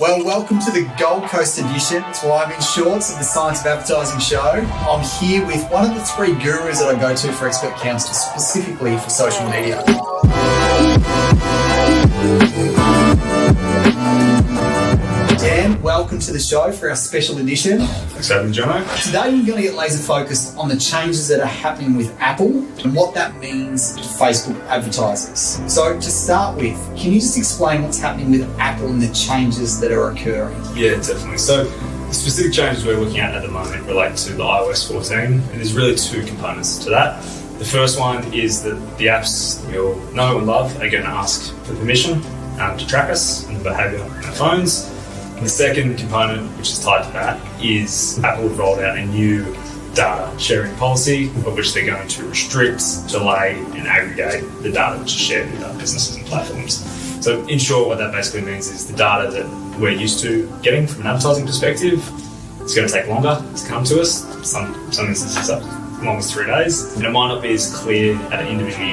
Well, welcome to the Gold Coast edition. It's why I'm in shorts of the Science of Advertising show. I'm here with one of the three gurus that I go to for expert counsel, specifically for social media. Dan, welcome to the show for our special edition. Thanks for having me, Jono. Today you're going to get laser focused on the changes that are happening with Apple and what that means to Facebook advertisers. So to start with, can you just explain what's happening with Apple and the changes that are occurring? Yeah, definitely. So the specific changes we're looking at the moment relate to the iOS14, and there's really two components to that. The first one is that the apps we all know and love are going to ask for permission to track us and the behaviour on our phones. And the second component, which is tied to that, is Apple have rolled out a new data sharing policy, of which they're going to restrict, delay, and aggregate the data which is shared with our businesses and platforms. So in short, what that basically means is the data that we're used to getting from an advertising perspective, it's going to take longer to come to us. Some instances up as long as 3 days, and it might not be as clear at an individual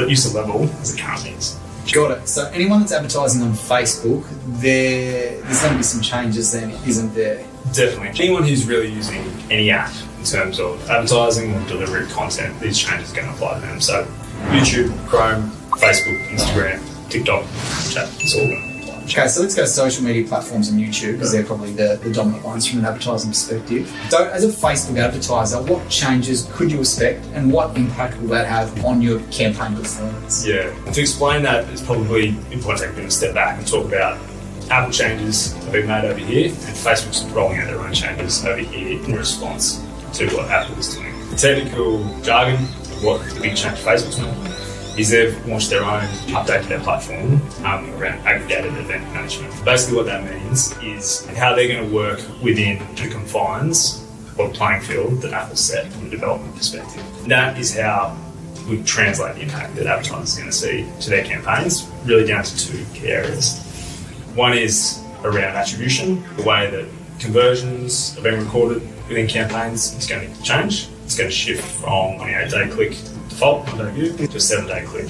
user level as it currently is. Got it. So anyone that's advertising on Facebook, there's going to be some changes then, isn't there? Definitely. Anyone who's really using any app in terms of advertising or delivery of content, these changes are going to apply to them. So YouTube, Chrome, Facebook, Instagram, TikTok, Snapchat, it's all going to apply. Okay, so let's go social media platforms and YouTube, because they're probably the dominant ones from an advertising perspective. So as a Facebook advertiser, what changes could you expect and what impact will that have on your campaign performance? Yeah, and to explain that, it's probably important to take a bit of a step back and talk about Apple changes have been made over here, and Facebook's rolling out their own changes over here in response to what Apple is doing. The technical jargon of what the big change Facebook's made is they've launched their own update to their platform around aggregated event management. Basically what that means is how they're going to work within the confines or the playing field that Apple set from a development perspective. That is how we translate the impact that advertisers are going to see to their campaigns, really down to two key areas. One is around attribution, the way that conversions are being recorded within campaigns is going to change. It's going to shift from 28-day click default one-day view to a 7-day click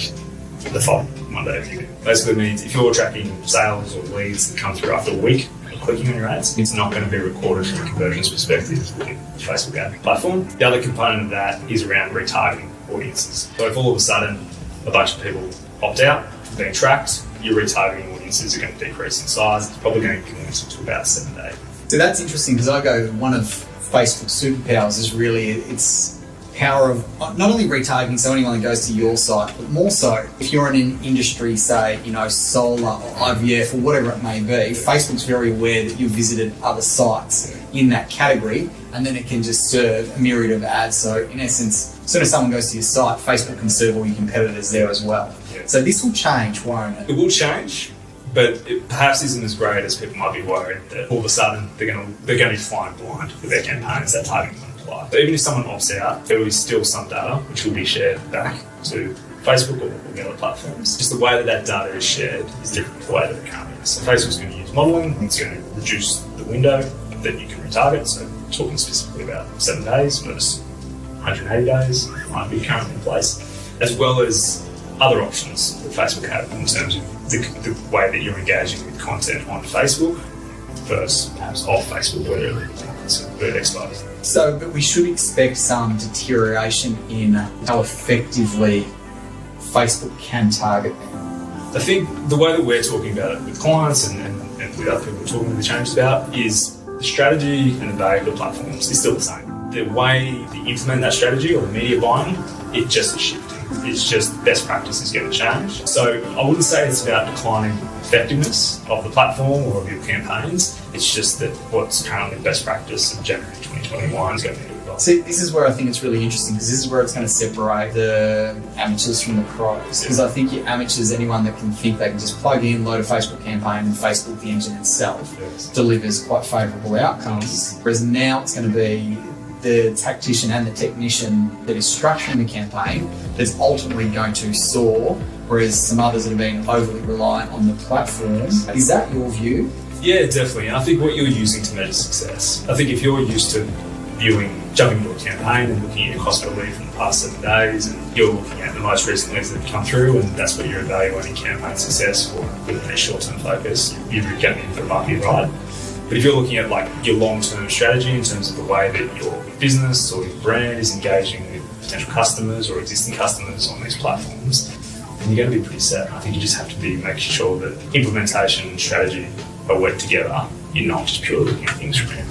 default one-day view. Basically means if you're tracking sales or leads that come through after a week of clicking on your ads, it's not going to be recorded from a conversions perspective within the Facebook ad platform. The other component of that is around retargeting audiences. So if all of a sudden a bunch of people opt out from being tracked, your retargeting audiences are going to decrease in size. It's probably going to be limited to about 7 days. So that's interesting, because I go, one of Facebook's superpowers is really its power of not only retargeting, so anyone that goes to your site, but more so if you're in an industry, say, solar or IVF or whatever it may be, Facebook's very aware that you've visited other sites in that category, and then it can just serve a myriad of ads. So in essence, as soon as someone goes to your site, Facebook can serve all your competitors there as well. Yeah. So this will change, won't it? It will change, but it perhaps isn't as great as people might be worried that all of a sudden they're going to be flying blind with their campaigns, that targeting won't apply. So even if someone opts out, there will be still some data which will be shared back to Facebook or the other platforms. Just the way that data is shared is different to the way that it currently is. So Facebook's going to use modelling, it's going to reduce the window that you can retarget, so talking specifically about 7 days versus 180 days might be currently in place, as well as other options that Facebook have in terms of the way that you're engaging with content on Facebook versus perhaps off Facebook where it's exposed. So, but we should expect some deterioration in how effectively Facebook can target them. I think the way that we're talking about it with clients and with other people we're talking to the changes about is the strategy and the value of the platforms is still the same. The way they implement that strategy or the media buying, it just is shifting. It's just best practice is going to change. So I wouldn't say it's about declining effectiveness of the platform or of your campaigns. It's just that what's currently best practice in January 2021 is going to be good. See, this is where I think it's really interesting, because this is where it's going to separate the amateurs from the pros. Because I think your amateurs, anyone that can think they can just plug in, load a Facebook campaign, and Facebook, the engine itself, delivers quite favourable outcomes. Whereas now it's going to be the tactician and the technician that is structuring the campaign that's ultimately going to soar, whereas some others that have been overly reliant on the platform. Is that your view? Yeah, definitely. And I think what you're using to measure success, I think if you're used to jumping into a campaign and looking at your cost per lead from the past 7 days, and you're looking at the most recent leads that have come through, and that's what you're evaluating campaign success for with a short-term focus, you're getting in for a bumpy ride. But if you're looking at like your long-term strategy in terms of the way that your business or your brand is engaging with potential customers or existing customers on these platforms, then you're going to be pretty set. I think you just have to be making sure that implementation and strategy are worked together. You're not just purely looking at things from here.